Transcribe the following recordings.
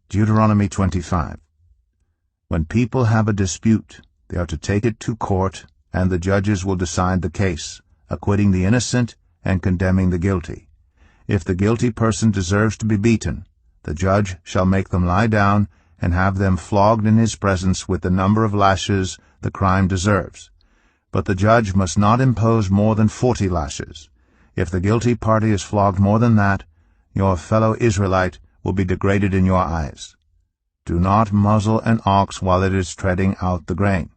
Deuteronomy 25. When people have a dispute, they are to take it to court, and the judges will decide the case, acquitting the innocent and condemning the guilty. If the guilty person deserves to be beaten, the judge shall make them lie down and have them flogged in his presence with the number of lashes the crime deserves. But the judge must not impose more than 40 lashes. If the guilty party is flogged more than that, your fellow Israelite will be degraded in your eyes. Do not muzzle an ox while it is treading out the grain.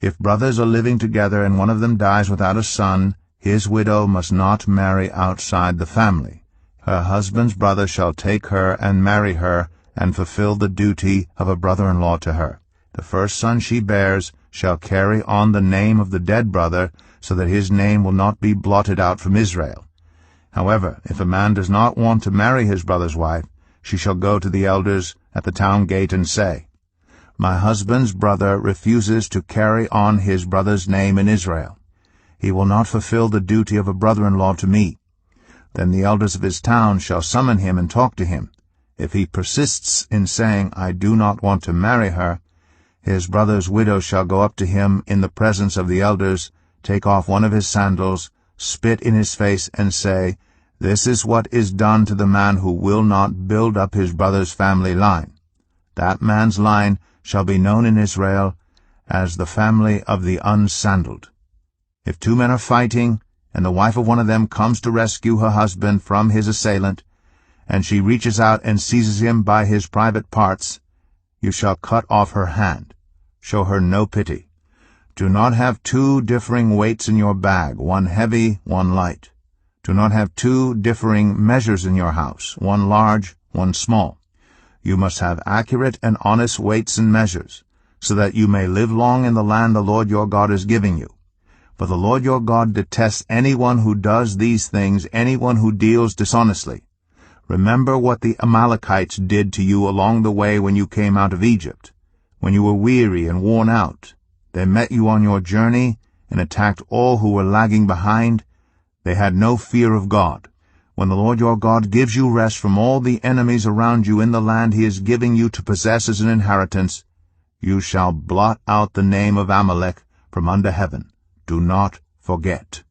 If brothers are living together and one of them dies without a son, his widow must not marry outside the family. Her husband's brother shall take her and marry her and fulfill the duty of a brother-in-law to her. The first son she bears shall carry on the name of the dead brother, so that his name will not be blotted out from Israel. However, if a man does not want to marry his brother's wife, she shall go to the elders at the town gate and say, "My husband's brother refuses to carry on his brother's name in Israel. He will not fulfill the duty of a brother-in-law to me." Then the elders of his town shall summon him and talk to him. If he persists in saying, "I do not want to marry her," his brother's widow shall go up to him in the presence of the elders, take off one of his sandals, spit in his face, and say, "This is what is done to the man who will not build up his brother's family line. That man's line shall be known in Israel as the family of the unsandaled." If two men are fighting, and the wife of one of them comes to rescue her husband from his assailant, and she reaches out and seizes him by his private parts, you shall cut off her hand. Show her no pity. Do not have two differing weights in your bag, one heavy, one light. Do not have two differing measures in your house, one large, one small. You must have accurate and honest weights and measures, so that you may live long in the land the Lord your God is giving you. For the Lord your God detests anyone who does these things, anyone who deals dishonestly. Remember what the Amalekites did to you along the way when you came out of Egypt. When you were weary and worn out, they met you on your journey and attacked all who were lagging behind. They had no fear of God. When the Lord your God gives you rest from all the enemies around you in the land he is giving you to possess as an inheritance, you shall blot out the name of Amalek from under heaven. Do not forget.